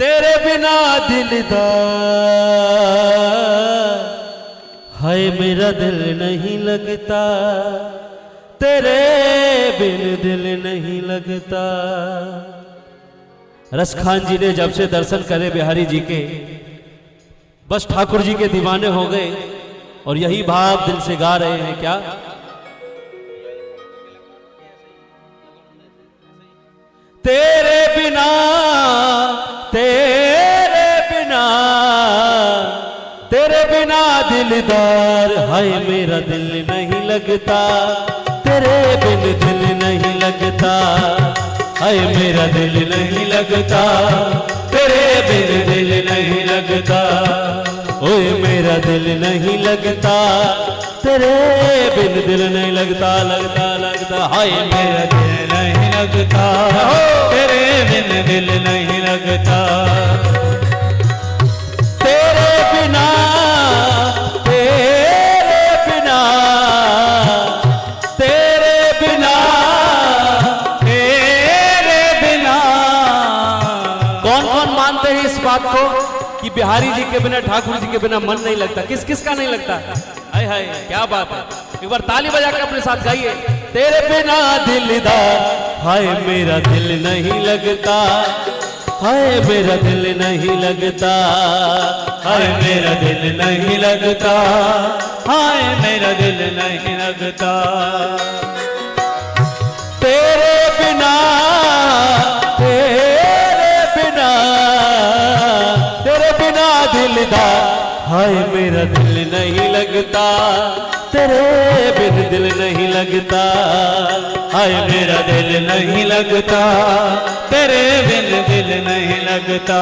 तेरे बिना दिलदार हाय मेरा दिल नहीं लगता, तेरे बिन दिल नहीं लगता। रस खान जी ने जब से दर्शन करे बिहारी जी के, बस ठाकुर जी के दीवाने हो गए और यही भाव दिल से गा रहे हैं। क्या तेरे बिना तेरे बिना तेरे बिना दिलदार हाय मेरा दिल नहीं लगता, तेरे बिन दिल नहीं लगता, हाय मेरा दिल नहीं लगता, तेरे बिन दिल नहीं लगता। ओए मेरा दिल नहीं लगता, तेरे बिन दिल नहीं लगता, लगता लगता। हाय मेरा दिल नहीं लगता, तेरे बिन दिल नहीं लगता। तेरे बिना तेरे बिना तेरे बिना तेरे बिना। कौन कौन मानते हैं इस बात को कि बिहारी जी के बिना, ठाकुर जी के बिना मन नहीं लगता? किस किस का नहीं लगता? हाय हाय क्या बात है। एक बार ताली बजा के अपने साथ गाइए। तेरे बिना दिलदार हाय मेरा दिल नहीं लगता, हाय मेरा दिल नहीं लगता, हाय मेरा दिल नहीं लगता, हाय मेरा दिल नहीं लगता। तेरे बिना तेरे बिना तेरे बिना दिलदार हाय मेरा दिल नहीं लगता, तेरे बिन दिल नहीं लगता, हाय मेरा दिल नहीं लगता, तेरे बिन दिल नहीं लगता।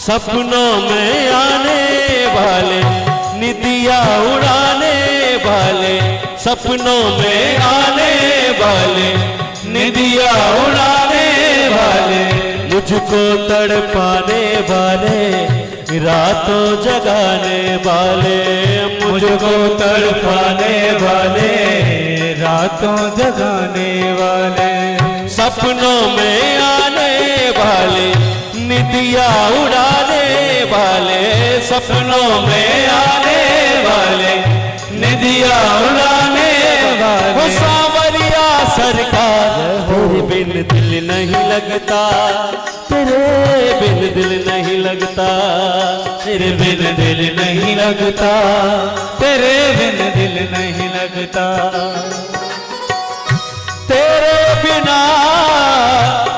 सपनों में आने वाले, निदिया उड़ाने वाले, सपनों में आने वाले, निदिया उड़ाने वाले, मुझको तड़पाने वाले, रातों जगाने वाले, मुझको तड़पाने वाले, रातों जगाने वाले। सपनों में आने वाले, निदिया उड़ाने वाले, सपनों में आने वाले, निदिया उड़ाने वाले। वो सांवरिया सरकार तेरे बिन दिल नहीं लगता, तेरे बिन दिल नहीं लगता, तेरे बिन दिल नहीं लगता, तेरे बिन दिल नहीं लगता। तेरे बिना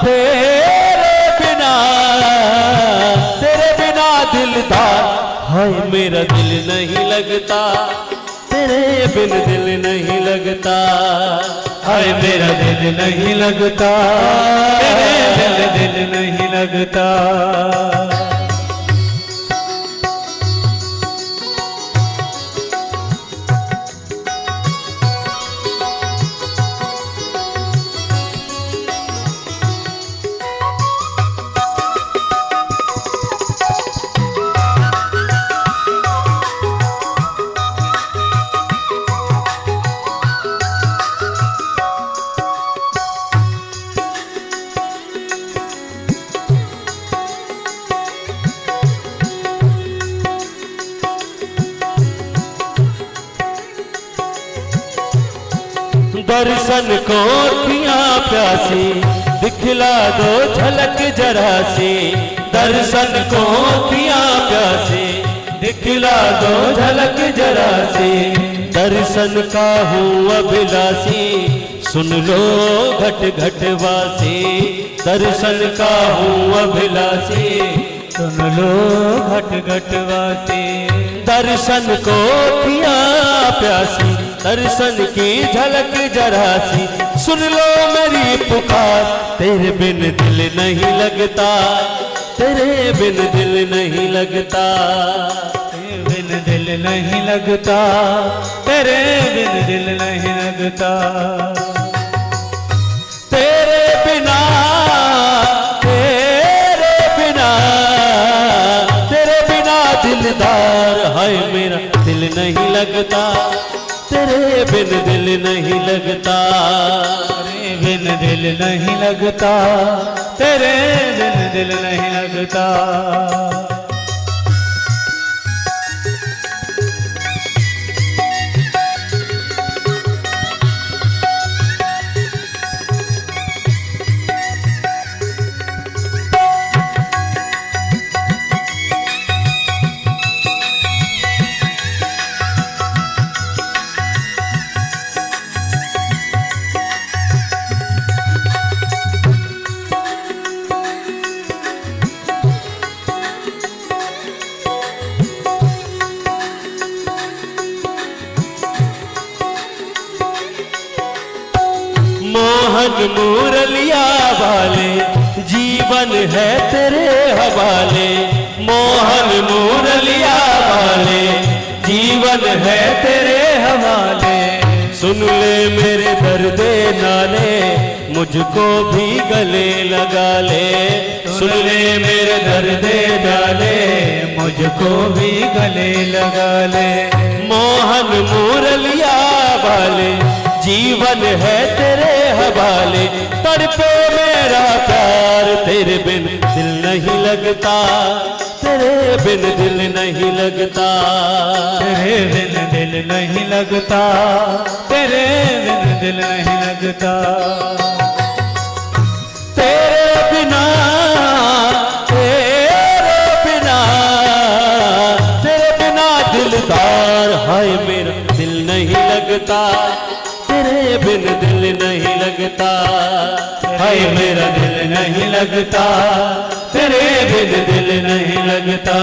तेरे बिना तेरे बिना दिलदार हाय मेरा दिल नहीं लगता, तेरे बिन दिल नहीं लगता, हाय मेरा दिल नहीं लगता, तेरे बिन दिल नहीं लगता। दर्शन को अखियां प्यासी, दिखला दो झलक जरा सी, दर्शन को अखियां प्यासी, दिखला दो झलक जरा सी, दर्शन का हूँ अभिलाषी, सुन लो घट घट वासी, दर्शन का हूँ अभिलाषी, सुन लो घट घट वासी। दर्शन को पिया प्यासी, दर्शन की झलक जरा सी, सुन लो मेरी पुकार, तेरे बिन दिल नहीं लगता, तेरे बिन दिल नहीं लगता, तेरे बिन दिल नहीं लगता, तेरे बिन दिल नहीं लगता। तेरे बिना, तेरे बिना, तेरे बिना दिलदार है मेरा दिल नहीं लगता, तेरे बिन दिल नहीं लगता, तेरे बिन दिल नहीं लगता, तेरे बिन दिल नहीं लगता। मोहन मुरलिया वाले जीवन है तेरे हवाले, मोहन मुरलिया वाले जीवन है तेरे हवाले, सुन ले मेरे दर्दे नाले, मुझको भी गले लगा ले, सुन ले मेरे दर्दे नाले, मुझको भी गले लगा ले। मोहन मुरलिया वाले जीवन है तेरे हवाले, तड़पे मेरा प्यार, तेरे बिन दिल नहीं लगता, तेरे बिन दिल नहीं लगता, तेरे बिन दिल नहीं लगता, तेरे बिन दिल नहीं लगता। तेरे बिना, तेरे बिना, तेरे बिना दिलदार हाय मेरा दिल नहीं लगता, तेरे बिन दिल नहीं लगता, हाय मेरा दिल नहीं लगता, तेरे बिन दिल नहीं लगता।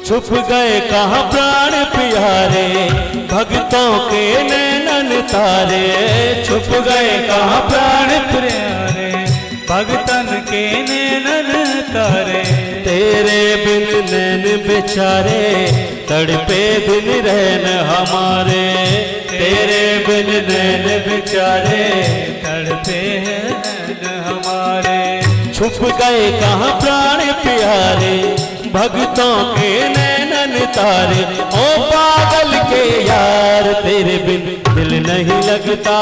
छुप गए कहाँ प्राण प्यारे, भक्तों के नैनन तारे, छुप गए कहाँ प्राण प्यारे, भगतन के नैनन तारे, तेरे बिन नैन बेचारे, तड़पे दिन रहन हमारे, तेरे बिन नैन बेचारे, तड़पे नैन हमारे। छुप गए कहाँ प्राण प्यारे, भक्तों के नैनन तारे, ओ पागल के यार, तेरे बिन दिल नहीं लगता,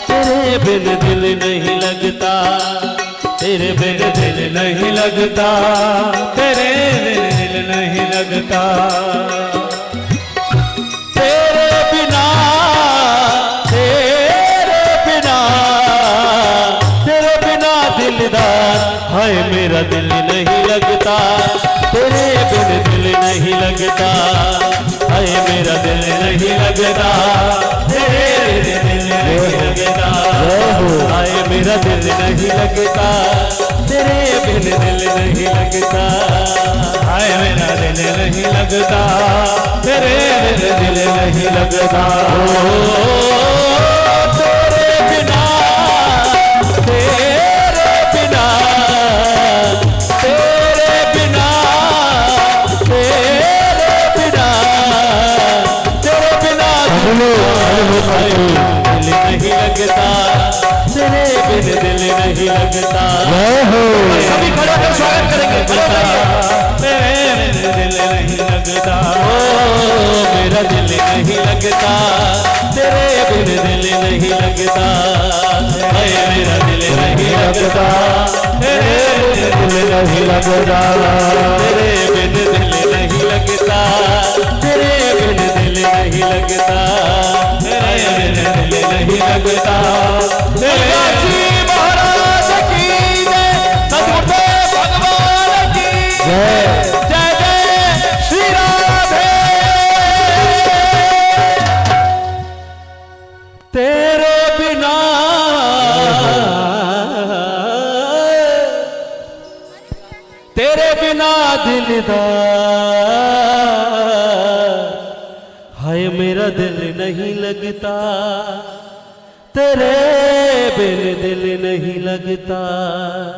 तेरे बिन दिल नहीं लगता, तेरे बिन दिल नहीं लगता, तेरे बिन दिल नहीं लगता। तेरे बिना, तेरे बिना, तेरे बिना दिलदार हाय मेरा दिल नहीं लगता, तेरे बिन दिल नहीं लगता, हाय मेरा दिल नहीं लगता, तेरे बिन दिल नहीं लगता, हाय मेरा दिल नहीं लगता, तेरे बिन दिल नहीं लगता, हाय मेरा दिल नहीं लगता, तेरे बिन दिल नहीं लगता। तेरे बिना, तेरे बिना, तेरे बिना, तेरे बिना, तेरे बिना दिल नहीं लगता, लगता। जय हो। सभी खड़े होकर स्वागत करेंगे, खड़े हो जाइए। तेरे बिन दिल नहीं लगता। ओ मेरा दिल नहीं लगता, तेरे बिन दिल नहीं लगता, हाय मेरा दिल नहीं लगता, तेरे बिन दिल नहीं लगता। तेरे बिन दिल नहीं लगता, तेरे बिन दिल नहीं लगता, तेरे बिन दिल नहीं लगता। काशी महाराज की जय, सद्गुरुदेव भगवान की जय। जय जय श्री राधे। तेरे बिना तेरे बिना दिलदार, हाय मेरा दिल नहीं लगता, तेरे बिन दिल नहीं लगता।